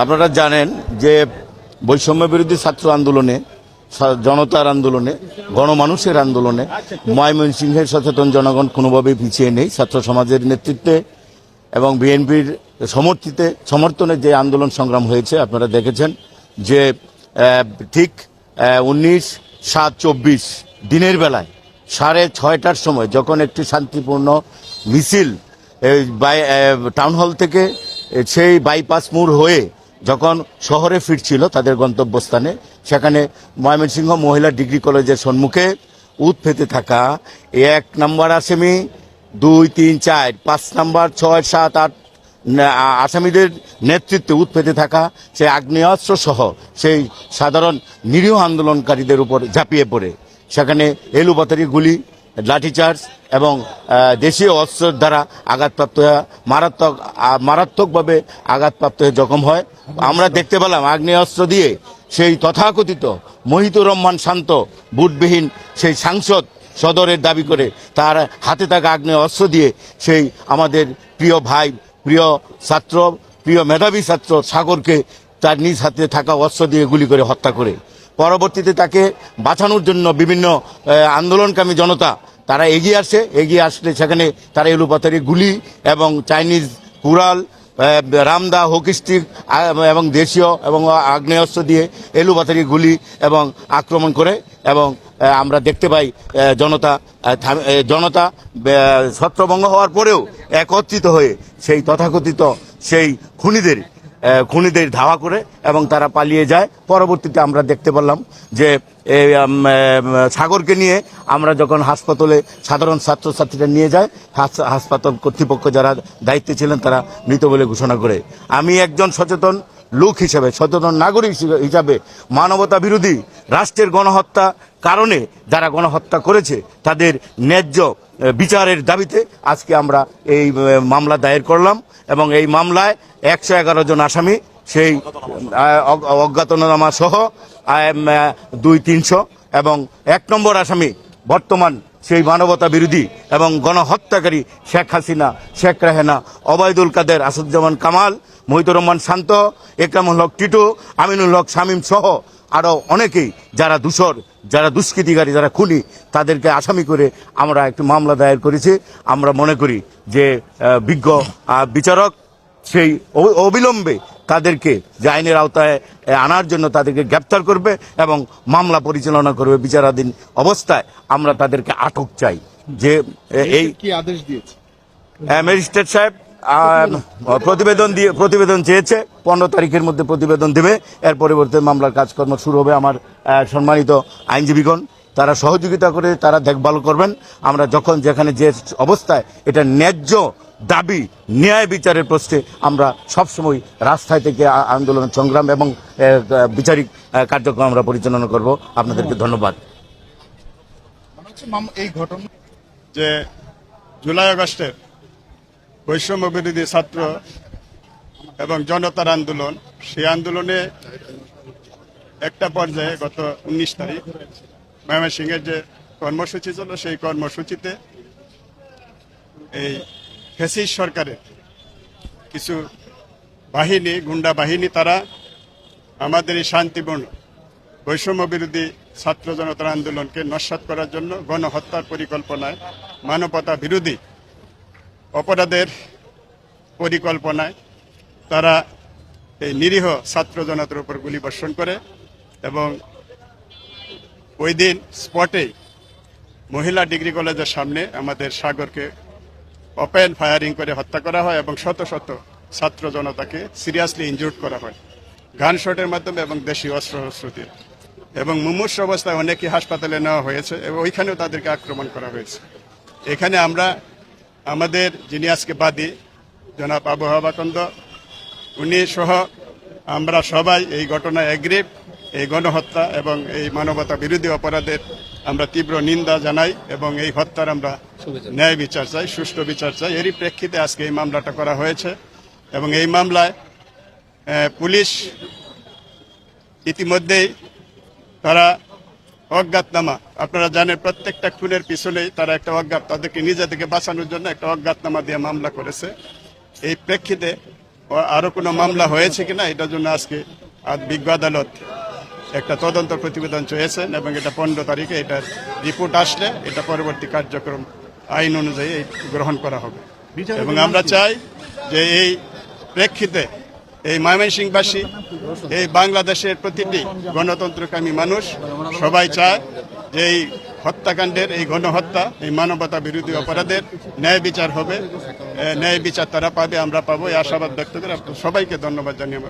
আপনারা জানেন যে বৈষম্য বিরোধী ছাত্র আন্দোলনে, জনতার আন্দোলনে, গণমানুষের আন্দোলনে ময়মনসিংহের সচেতন জনগণ কোনোভাবেই পিছিয়ে নেই। ছাত্র সমাজের নেতৃত্বে এবং বিএনপির সমর্থনে যে আন্দোলন সংগ্রাম হয়েছে আপনারা দেখেছেন যে ঠিক 19/7/24 দিনের বেলায় 6:30টার সময় যখন একটি শান্তিপূর্ণ মিছিল টাউন হল থেকে সেই বাইপাস মোড় হয়ে যখন শহরে ফিরছিল তাদের গন্তব্যস্থানে, সেখানে ময়মনসিংহ মহিলা ডিগ্রি কলেজের সম্মুখে উৎপেতে থাকা 1 নম্বর আসামি, 2, 3, 4, 5 নম্বর, 6, 7, 8 আসামিদের নেতৃত্বে উৎপেতে থাকা সেই আগ্নেয়াস্ত্র সহ সেই সাধারণ নিরীহ আন্দোলনকারীদের উপর ঝাঁপিয়ে পড়ে সেখানে এলোপাতাড়ি গুলি, লাঠিচার্জ এবং দেশীয় অস্ত্রের দ্বারা আঘাতপ্রাপ্ত হয়ে মারাত্মকভাবে আঘাতপ্রাপ্ত হয়ে জখম হয়। আমরা দেখতে পেলাম আগ্নেয়াস্ত্র দিয়ে সেই তথাকথিত মহিতুর রহমান শান্ত বুটবিহীন সেই সাংসদ সদরের দাবি করে তার হাতে থাকা আগ্নেয় অস্ত্র দিয়ে সেই আমাদের প্রিয় ভাই, প্রিয় ছাত্র, প্রিয় মেধাবী ছাত্র সাগরকে তার নিজ হাতে থাকা অস্ত্র দিয়ে গুলি করে হত্যা করে পরবর্তীতে তাকে বাঁচানোর জন্য বিভিন্ন আন্দোলনকামী জনতা তারা এগিয়ে আসলে সেখানে তারা এলোপাতাড়ি গুলি এবং চাইনিজ কুড়াল, রামদা, হকিস্টিক এবং দেশীয় এবং আগ্নেয়াস্ত্র দিয়ে এলোপাতাড়ি গুলি এবং আক্রমণ করে এবং আমরা দেখতে পাই জনতা ছত্রভঙ্গ হওয়ার পরেও একত্রিত হয়ে সেই তথাকথিত সেই খুনিদের ধাওয়া করে এবং তারা পালিয়ে যায়। পরবর্তীতে আমরা দেখতে পেলাম যে সাগরকে নিয়ে আমরা যখন হাসপাতালে সাধারণ ছাত্রছাত্রীরা নিয়ে যায়, হাসপাতাল কর্তৃপক্ষ যারা দায়িত্বে ছিলেন তারা মৃত বলে ঘোষণা করে। আমি একজন সচেতন লোক হিসেবে, সচেতন নাগরিক হিসাবে মানবতা বিরোধী রাষ্ট্রের গণহত্যা কারণে যারা গণহত্যা করেছে তাদের ন্যায্য বিচারের দাবিতে আজকে আমরা এই মামলা দায়ের করলাম এবং এই মামলায় 111 জন আসামি সেই অজ্ঞাতনামা সহ 200-300 এবং 1 নম্বর আসামি বর্তমান সেই মানবতা বিরোধী এবং গণহত্যাকারী শেখ হাসিনা, শেখ রেহানা, ওবায়দুল কাদের, আসাদুজ্জামান কামাল, মহিতুর রহমান শান্ত, একরামুল হক টিটু, আমিনুল হক শামীম সহ আরও অনেকেই যারা যারা দুষ্কৃতিকারী, যারা খুনি, তাদেরকে আসামি করে আমরা একটি মামলা দায়ের করেছি। আমরা মনে করি যে বিজ্ঞ বিচারক সেই অবিলম্বে তাদেরকে যে আইনের আওতায় আনার জন্য তাদেরকে গ্রেপ্তার করবে এবং মামলা পরিচালনা করবে। বিচারাধীন অবস্থায় আমরা তাদেরকে আটক চাই। যে এই কি আদেশ দিয়েছে ম্যাজিস্ট্রেট সাহেব প্রতিবেদন চেয়েছে, 15 তারিখের মধ্যে প্রতিবেদন দেবে। এর পরিবর্তে মামলার কাজকর্ম শুরু হবে। আমার সম্মানিত আইনজীবীগণ তারা সহযোগিতা করে তারা দেখভাল করবেন। আমরা যখন যেখানে যে অবস্থায় এটা ন্যায্য দাবি, ন্যায় বিচারের প্রশ্নে আমরা সবসময় রাস্তায় থেকে আন্দোলন সংগ্রাম এবং বিচারিক কার্যক্রম আমরা পরিচালনা করব। আপনাদেরকে ধন্যবাদ। এই ঘটনা যে জুলাই আগস্টের বৈষম্য বিরোধী ছাত্র এবং জনতার আন্দোলন, সেই আন্দোলনে একটা পর্যায়ে গত 19 তারিখ ময়মনসিংহের যে কর্মসূচি ছিল সেই কর্মসূচিতে এই ফ্যাসিস্ট সরকারের কিছু বাহিনী, গুন্ডা বাহিনী, তারা আমাদের এই শান্তিপূর্ণ বৈষম্য বিরোধী ছাত্র জনতার আন্দোলনকে নস্যাৎ করার জন্য গণহত্যার পরিকল্পনায়, মানবতা বিরোধী অপরাধের পরিকল্পনায় তারা এই নিরীহ ছাত্র জনতার উপর গুলি বর্ষণ করে এবং ওই দিন স্পটেই মহিলা ডিগ্রি কলেজের সামনে আমাদের সাগরকে ওপেন ফায়ারিং করে হত্যা করা হয় এবং শত শত ছাত্র জনতাকে সিরিয়াসলি ইনজুর্ড করা হয় গানশটের মাধ্যমে এবং দেশীয় অস্ত্র দিয়ে, এবং মুমূর্ষু অবস্থায় অনেকেই হাসপাতালে নেওয়া হয়েছে এবং ওইখানেও তাদেরকে আক্রমণ করা হয়েছে। এখানে আমরা আমাদের যিনি আজকে বাদী জনাব আবু হাবাকন্দ, উনি সহ আমরা সবাই এই ঘটনায় এগ্রিভ। এই গণহত্যা এবং এই মানবতা বিরোধী অপরাধের আমরা তীব্র নিন্দা জানাই এবং এই হত্যার আমরা ন্যায় বিচার চাই, সুষ্ঠু বিচার চাই। এরই প্রেক্ষিতে আজকে এই মামলাটা করা হয়েছে এবং এই মামলায় পুলিশ ইতিমধ্যেই তারা অজ্ঞাতনামা, আপনারা জানেন প্রত্যেকটা খুনের পিছনেই তারা একটা তাদেরকে নিজে থেকে বাঁচানোর জন্য একটা অজ্ঞাতনামা দিয়ে মামলা করেছে। এই প্রেক্ষিতে আরো কোনো মামলা হয়েছে কিনা এটার জন্য আজকে বিজ্ঞ আদালত একটা তদন্ত প্রতিবেদন চেয়েছেন এবং এটা 15 তারিখে এটার রিপোর্ট আসলে এটা পরবর্তী কার্যক্রম আইন অনুযায়ী গ্রহণ করা হবে। এবং আমরা চাই যে এই প্রেক্ষিতে এই ময়মনসিংহবাসী, এই বাংলাদেশের প্রতিটি গণতন্ত্রকামী মানুষ সবাই চায় যে এই হত্যাকাণ্ডের, এই গণহত্যা, এই মানবতা বিরোধী অপরাধের ন্যায় বিচার হবে, ন্যায় বিচার তারা পাবে, আমরা পাবো, এই আশাবাদ ব্যক্ত করে সবাইকে ধন্যবাদ জানিয়ে